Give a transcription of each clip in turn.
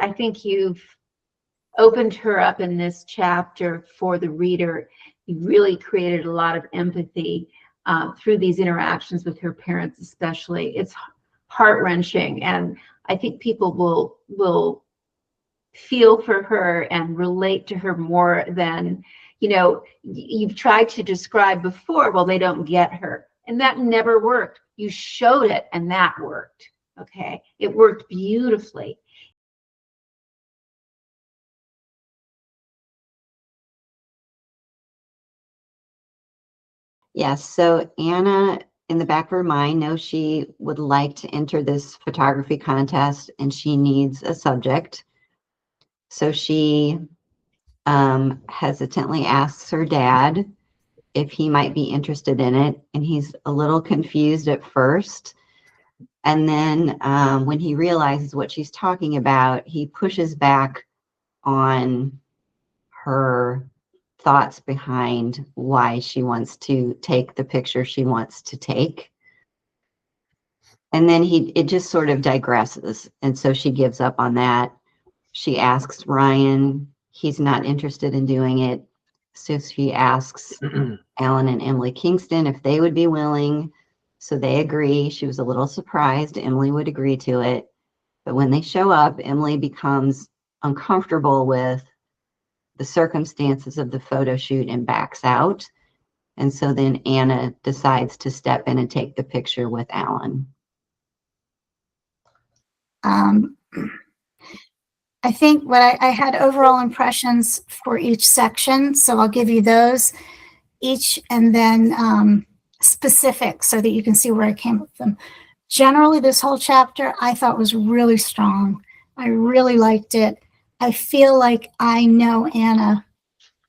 I think you've opened her up in this chapter for the reader. You really created a lot of empathy through these interactions with her parents, especially. It's heart-wrenching, and I think people will feel for her and relate to her more than, you've tried to describe before, well, they don't get her. And that never worked. You showed it, and that worked. Okay? It worked beautifully. Yes, so Anna, in the back of her mind, knows she would like to enter this photography contest, and she needs a subject. So she hesitantly asks her dad if he might be interested in it, and he's a little confused at first. And then when he realizes what she's talking about, he pushes back on her thoughts behind why she wants to take the picture she wants to take. And then it just sort of digresses. And so she gives up on that. She asks Ryan, he's not interested in doing it. So she asks Alan and Emily Kingston if they would be willing. So they agree. She was a little surprised Emily would agree to it. But when they show up, Emily becomes uncomfortable with the circumstances of the photo shoot and backs out. And so then Anna decides to step in and take the picture with Alan. I think what I had overall impressions for each section, so I'll give you those each, and then specific so that you can see where I came with them. Generally, this whole chapter I thought was really strong. I really liked it. I feel like I know Anna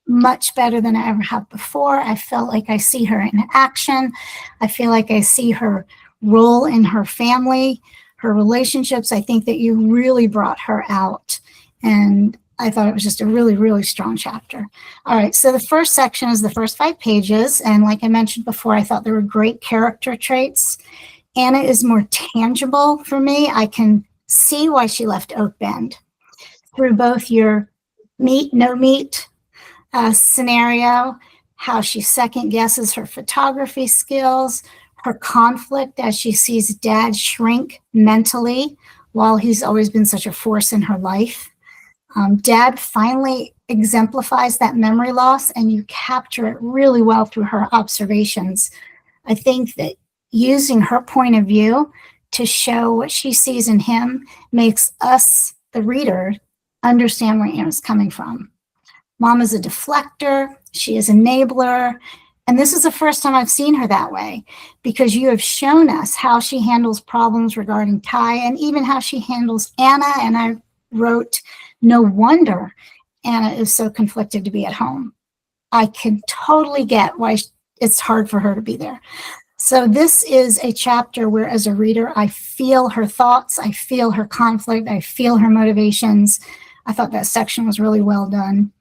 much better than I ever have before. I felt like I see her in action. I feel like I see her role in her family, her relationships. I think that you really brought her out, and I thought it was just a really, really strong chapter. All right, so the first section is the first 5 pages, and like I mentioned before, I thought there were great character traits. Anna is more tangible for me. I can see why she left Oak Bend through both your meet, no meet scenario, how she second guesses her photography skills, her conflict as she sees dad shrink mentally while he's always been such a force in her life. Dad finally exemplifies that memory loss, and you capture it really well through her observations. I think that using her point of view to show what she sees in him makes us, the reader, understand where Anna's coming from. Mom is a deflector. She is an enabler. And this is the first time I've seen her that way, because you have shown us how she handles problems regarding Ty, and even how she handles Anna. And I wrote, no wonder Anna is so conflicted to be at home. I can totally get why it's hard for her to be there. So this is a chapter where, as a reader, I feel her thoughts, I feel her conflict, I feel her motivations. I thought that section was really well done.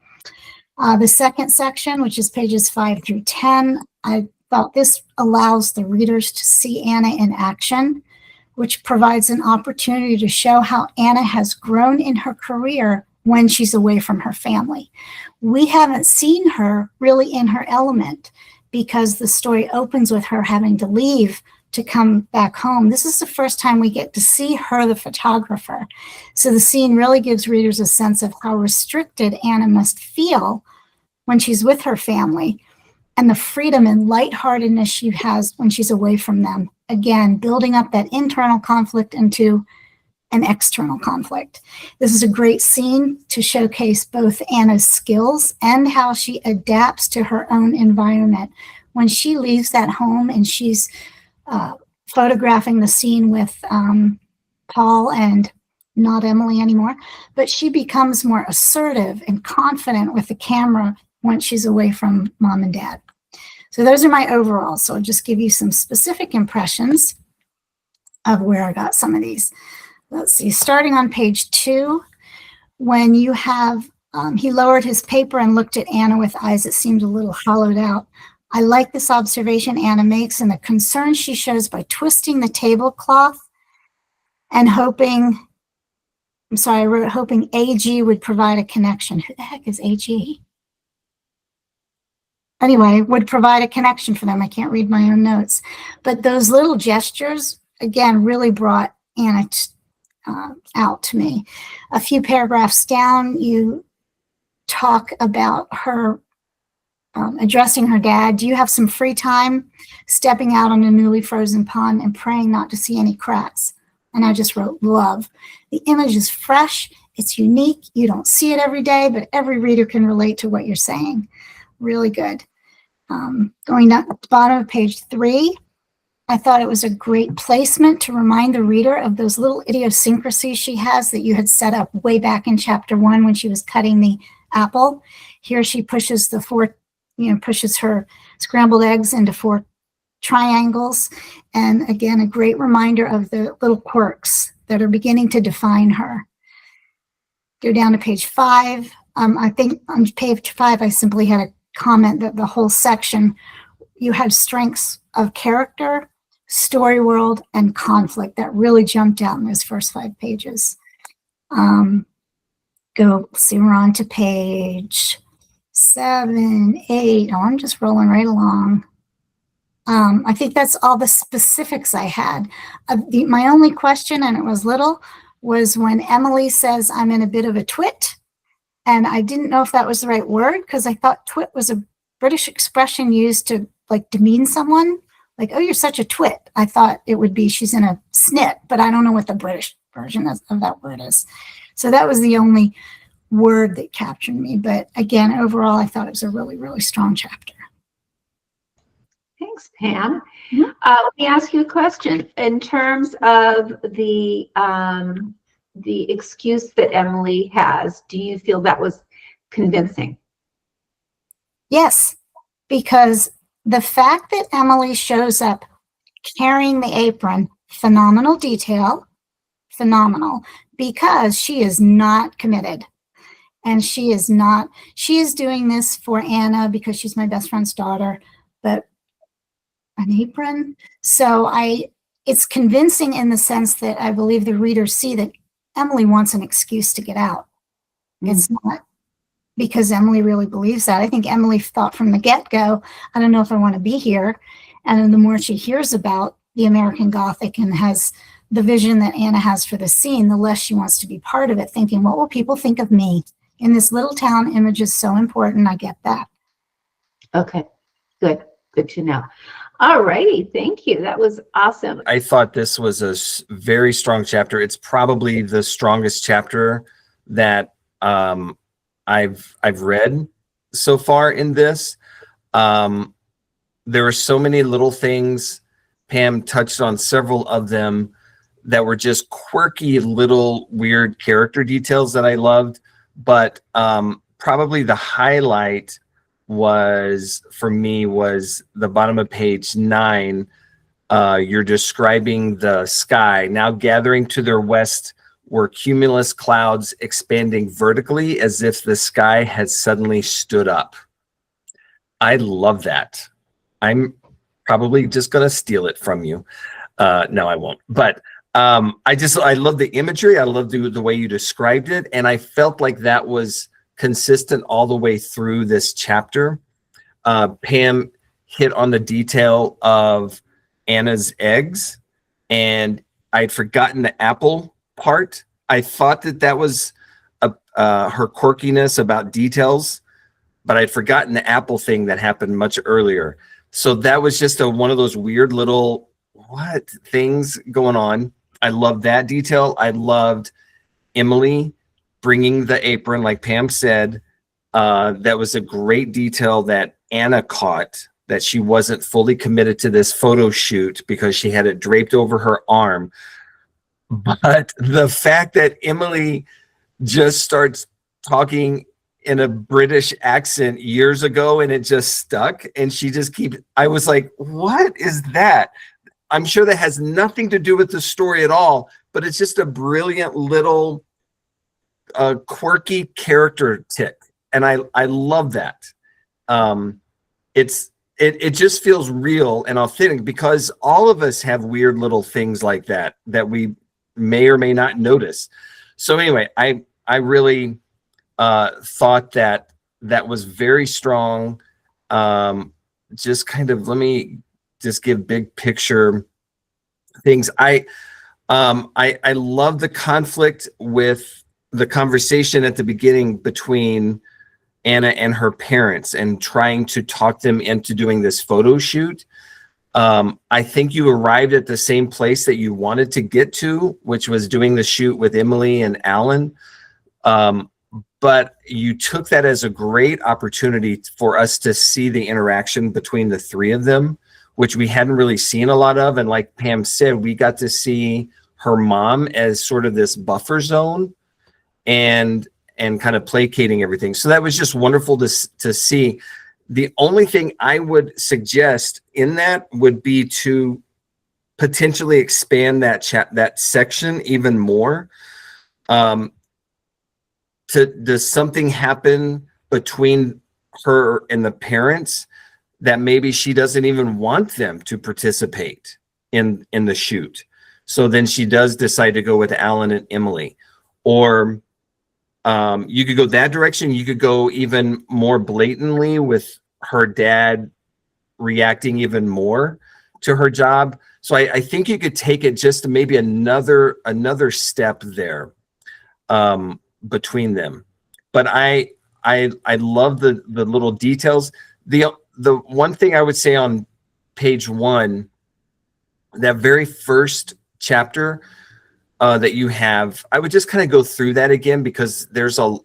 The second section, which is pages 5 through 10, I thought this allows the readers to see Anna in action, which provides an opportunity to show how Anna has grown in her career when she's away from her family. We haven't seen her really in her element, because the story opens with her having to leave to come back home. This is the first time we get to see her, the photographer. So the scene really gives readers a sense of how restricted Anna must feel when she's with her family, and the freedom and lightheartedness she has when she's away from them. Again, building up that internal conflict into an external conflict. This is a great scene to showcase both Anna's skills and how she adapts to her own environment. When she leaves that home and she's photographing the scene with Paul and not Emily anymore, but she becomes more assertive and confident with the camera once she's away from mom and dad. So those are my overalls. So I'll just give you some specific impressions of where I got some of these. Let's see, starting on page 2, when you have, he lowered his paper and looked at Anna with eyes that seemed a little hollowed out. I like this observation Anna makes and the concern she shows by twisting the tablecloth and hoping I'm sorry, I wrote hoping AG would provide a connection. Who the heck is AG? Anyway, would provide a connection for them. I can't read my own notes. But those little gestures, again, really brought Anna out to me. A few paragraphs down, you talk about her addressing her dad. Do you have some free time? Stepping out on a newly frozen pond and praying not to see any cracks. And I just wrote love. The image is fresh. It's unique. You don't see it every day, but every reader can relate to what you're saying. Really good. Going down at the bottom of page 3, I thought it was a great placement to remind the reader of those little idiosyncrasies she has that you had set up way back in chapter 1 when she was cutting the apple. Here she pushes pushes her scrambled eggs into 4 triangles. And again, a great reminder of the little quirks that are beginning to define her. Go down to page 5. I think on page 5, I simply had a comment that the whole section, you had strengths of character, story world, and conflict that really jumped out in those first 5 pages. Let's see, we're on to page 7, 8. Oh, I'm just rolling right along. I think that's all the specifics I had. My only question, and it was little, was when Emily says, I'm in a bit of a twit. And I didn't know if that was the right word because I thought twit was a British expression used to like demean someone. Like, oh, you're such a twit. I thought it would be she's in a snit, but I don't know what the British version of that word is. So that was the only word that captured me. But again, overall, I thought it was a really, really strong chapter. Thanks, Pam. Let me ask you a question. In terms of the excuse that Emily has, do you feel that was convincing? Yes, because the fact that Emily shows up carrying the apron, phenomenal detail, phenomenal, because she is not committed. And she is doing this for Anna because she's my best friend's daughter, but an apron. So it's convincing in the sense that I believe the readers see that Emily wants an excuse to get out. It's not because Emily really believes that. I think Emily thought from the get-go, I don't know if I want to be here. And then the more she hears about the American Gothic and has the vision that Anna has for the scene, the less she wants to be part of it, thinking, what will people think of me? In this little town, image is so important. I get that. Okay, good to know. All righty, thank you. That was awesome. I thought this was a very strong chapter. It's probably the strongest chapter that I've read so far in this. There were so many little things. Pam touched on several of them that were just quirky, little weird character details that I loved. But probably the highlight for me was the bottom of page 9. You're describing the sky now gathering to their west were cumulus clouds expanding vertically as if the sky had suddenly stood up. I love that. I'm probably just going to steal it from you. No, I won't. But I love the imagery. I love the way you described it. And I felt like that was consistent all the way through this chapter. Pam hit on the detail of Anna's eggs, and I'd forgotten the apple part. I thought that was her quirkiness about details, but I'd forgotten the apple thing that happened much earlier. So that was just one of those weird little things going on. I loved that detail. I loved Emily bringing the apron, like Pam said. That was a great detail that Anna caught, that she wasn't fully committed to this photo shoot because she had it draped over her arm. But the fact that Emily just starts talking in a British accent years ago and it just stuck, and she just I was like, what is that? I'm sure that has nothing to do with the story at all, but it's just a brilliant little quirky character tick. And I love that. It just feels real and authentic because all of us have weird little things like that we may or may not notice. So anyway, I really thought that was very strong. Just kind of, let me just give big picture things. I love the conflict with the conversation at the beginning between Anna and her parents and trying to talk them into doing this photo shoot. I think you arrived at the same place that you wanted to get to, which was doing the shoot with Emily and Alan. But you took that as a great opportunity for us to see the interaction between the three of them, which we hadn't really seen a lot of. And like Pam said, we got to see her mom as sort of this buffer zone and kind of placating everything. So that was just wonderful to see. The only thing I would suggest in that would be to potentially expand that section even more. Does something happen between her and the parents that maybe she doesn't even want them to participate in the shoot? So then she does decide to go with Alan and Emily. Or you could go that direction. You could go even more blatantly with her dad reacting even more to her job. So I think you could take it just maybe another step there between them. But I love the little details. The one thing I would say on page 1, that very first chapter that you have, I would just kind of go through that again, because there's a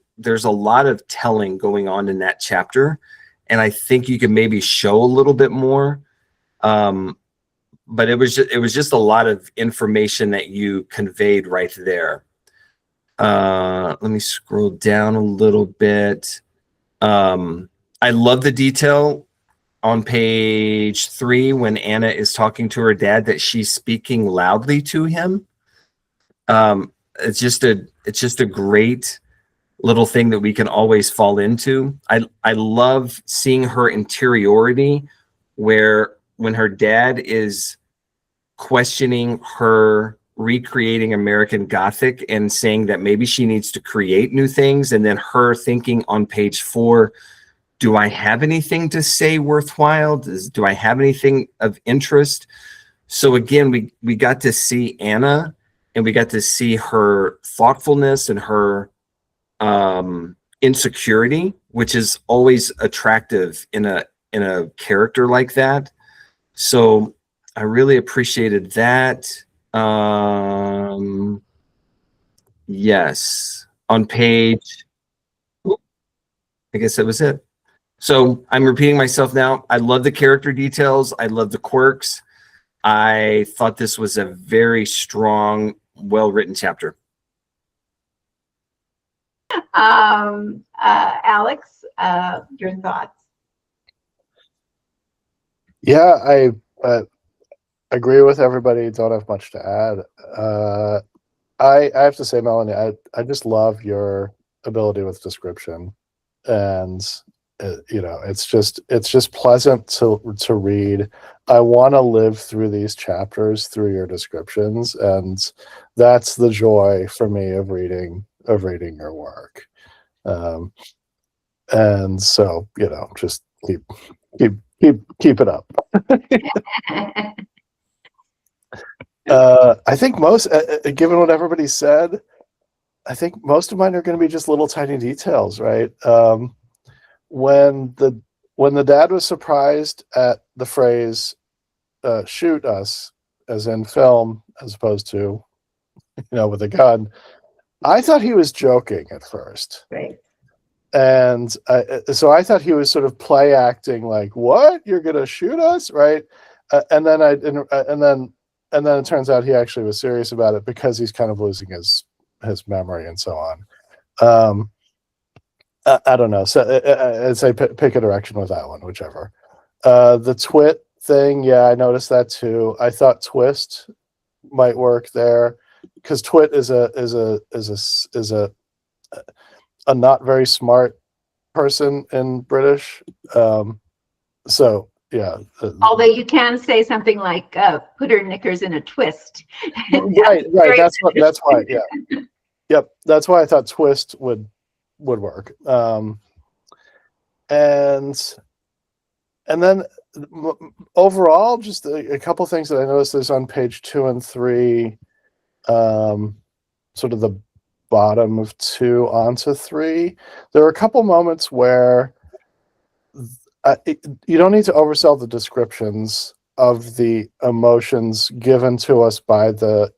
lot of telling going on in that chapter, and I think you could maybe show a little bit more. But it was just a lot of information that you conveyed right there. Let me scroll down a little bit. I love the detail on page 3 when Anna is talking to her dad that she's speaking loudly to him. It's just a great little thing that we can always fall into. I love seeing her interiority, where when her dad is questioning her recreating American Gothic and saying that maybe she needs to create new things, and then her thinking on page 4, do I have anything to say worthwhile? Do I have anything of interest? So again, we got to see Anna, and we got to see her thoughtfulness and her insecurity, which is always attractive in a character like that. So I really appreciated that. Yes, on page, I guess that was it. So I'm repeating myself now. I love the character details. I love the quirks. I thought this was a very strong, well-written chapter. Alex, your thoughts? Yeah, I agree with everybody. Don't have much to add. I have to say, Melany, I just love your ability with description, and it's just pleasant to read. I want to live through these chapters through your descriptions, and that's the joy for me of reading your work. And so just keep it up. I think most, given what everybody said, I think most of mine are going to be just little tiny details, right? When the dad was surprised at the phrase "shoot us," as in film, as opposed to with a gun, I thought he was joking at first. Right. And so I thought he was sort of play acting, like, "What? You're gonna shoot us?" Right? And then it turns out he actually was serious about it, because he's kind of losing his memory and so on. I don't know. So I'd say pick a direction with that one, whichever. The twit thing, yeah, I noticed that too. I thought twist might work there, because twit is a not very smart person in British. So yeah. Although you can say something like, put her knickers in a twist. Right. That's why. Yeah. Yep, that's why I thought twist would work. And then overall, just a couple things that I noticed is on page 2 and 3, sort of the bottom of 2 onto 3. There are a couple moments where you don't need to oversell the descriptions of the emotions given to us by the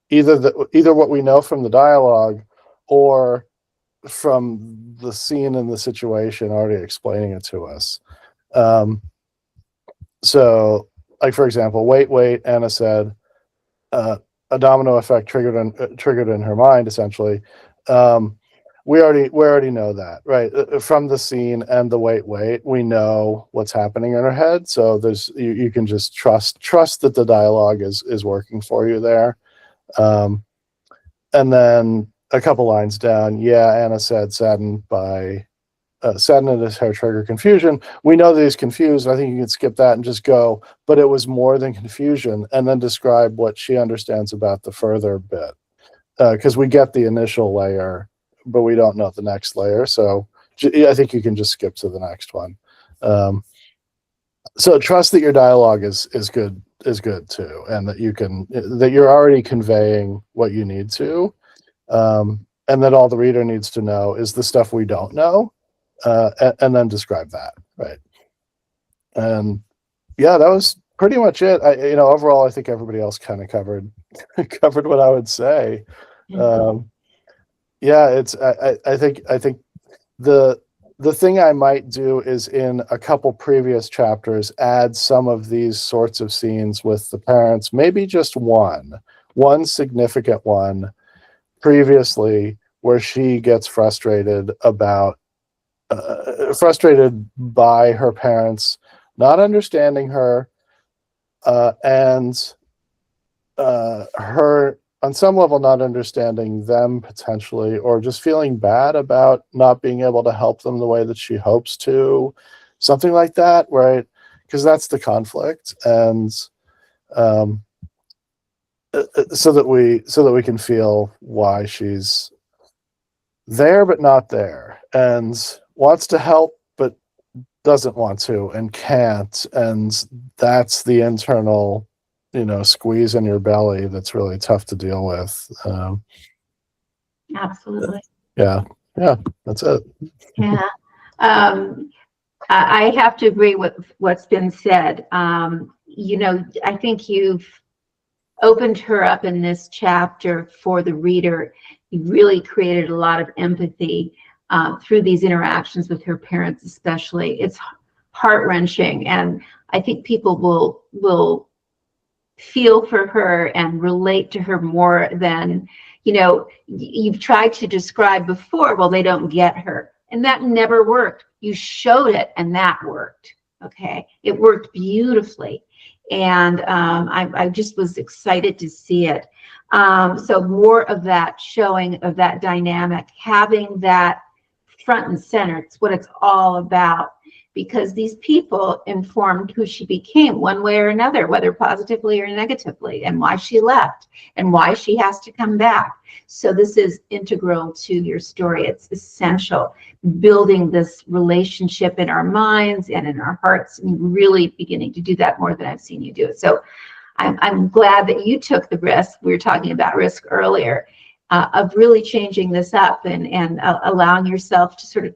either what we know from the dialogue or from the scene and the situation already explaining it to us. So, like for example, wait, Anna said, a domino effect triggered in her mind, essentially. We already know that, right? From the scene and the wait, we know what's happening in her head. So there's you can just trust that the dialogue is working for you there. And then a couple lines down, Anna said saddened is her trigger confusion. We know that he's confused. I think you can skip that and just go, but it was more than confusion, and then describe what she understands about the further bit. Because we get the initial layer, but we don't know the next layer. So I think you can just skip to the next one. So trust that your dialogue is good too, and that you're already conveying what you need to, and that all the reader needs to know is the stuff we don't know, and then describe that, right? And that was pretty much it. Overall, I think everybody else kind of covered what I would say. It's I think the thing I might do is in a couple previous chapters add some of these sorts of scenes with the parents, maybe just one significant one previously, where she gets frustrated by her parents not understanding her, and her on some level not understanding them potentially, or just feeling bad about not being able to help them the way that she hopes to, something like that, right? Because that's the conflict. And so that we can feel why she's there but not there, and wants to help but doesn't want to and can't, and that's the internal squeeze in your belly that's really tough to deal with. Absolutely. Yeah, that's it. Yeah. I have to agree with what's been said. I think you've opened her up in this chapter for the reader. You really created a lot of empathy through these interactions with her parents, especially. It's heart-wrenching, and I think people will feel for her and relate to her more than you've tried to describe before. Well, they don't get her, and that never worked. You showed it, and that worked. Okay, it worked beautifully, and I just was excited to see it. So more of that showing of that dynamic, having that front and center. It's what it's all about, because these people informed who she became one way or another, whether positively or negatively, and why she left and why she has to come back. So this is integral to your story. It's essential, building this relationship in our minds and in our hearts, and really beginning to do that more than I've seen you do it. So I'm glad that you took the risk. We were talking about risk earlier, of really changing this up and allowing yourself to sort of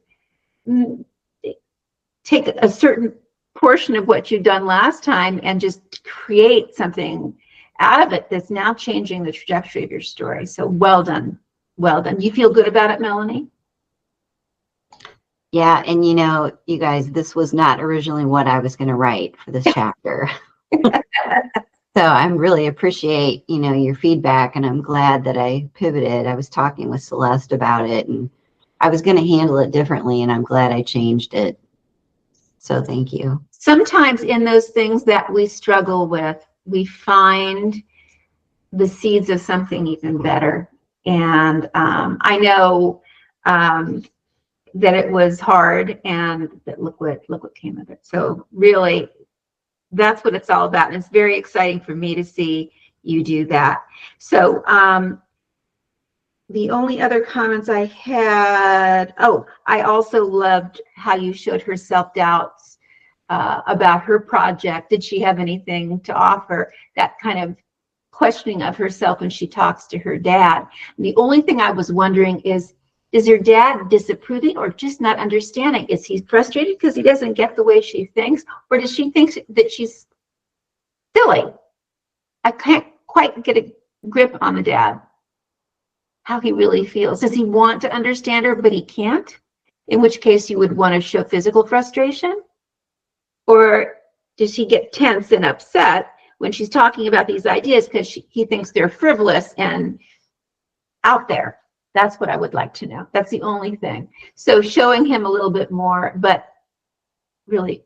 take a certain portion of what you've done last time and just create something out of it that's now changing the trajectory of your story. So well done. You feel good about it, Melany? Yeah, and you guys, this was not originally what I was going to write for this chapter. So I really appreciate, your feedback, and I'm glad that I pivoted. I was talking with Celeste about it, and I was going to handle it differently, and I'm glad I changed it. So thank you. Sometimes in those things that we struggle with, we find the seeds of something even better. And I know that it was hard, and that look what came of it. So really, that's what it's all about. And it's very exciting for me to see you do that. So The only other comments I had, oh, I also loved how you showed her self-doubts about her project. Did she have anything to offer? That kind of questioning of herself when she talks to her dad. The only thing I was wondering is her dad disapproving or just not understanding? Is he frustrated because he doesn't get the way she thinks, or does she think that she's silly? I can't quite get a grip on the dad, how he really feels. Does he want to understand her, but he can't? In which case you would want to show physical frustration? Or does he get tense and upset when she's talking about these ideas because he thinks they're frivolous and out there? That's what I would like to know. That's the only thing. So showing him a little bit more, but really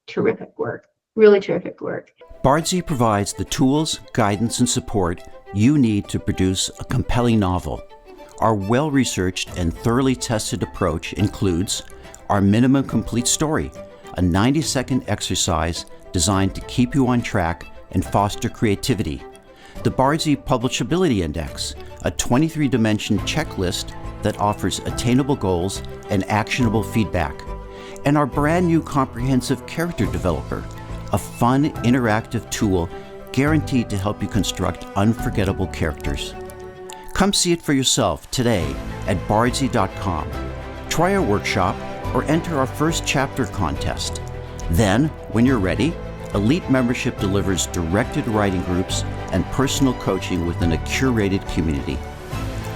terrific work. Really terrific work. Bardsey provides the tools, guidance, and support you need to produce a compelling novel. Our well-researched and thoroughly tested approach includes our minimum complete story, a 90-second exercise designed to keep you on track and foster creativity. The Bardsey Publishability Index, a 23-dimension checklist that offers attainable goals and actionable feedback. And our brand new comprehensive character developer, a fun, interactive tool guaranteed to help you construct unforgettable characters. Come see it for yourself today at bardsey.com. Try our workshop or enter our first chapter contest. Then, when you're ready, Elite membership delivers directed writing groups and personal coaching within a curated community.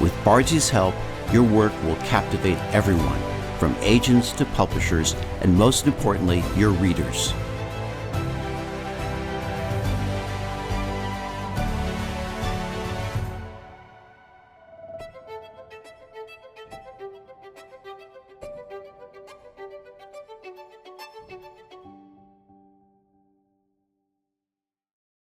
With Bardsey's help, your work will captivate everyone, from agents to publishers, and most importantly, your readers.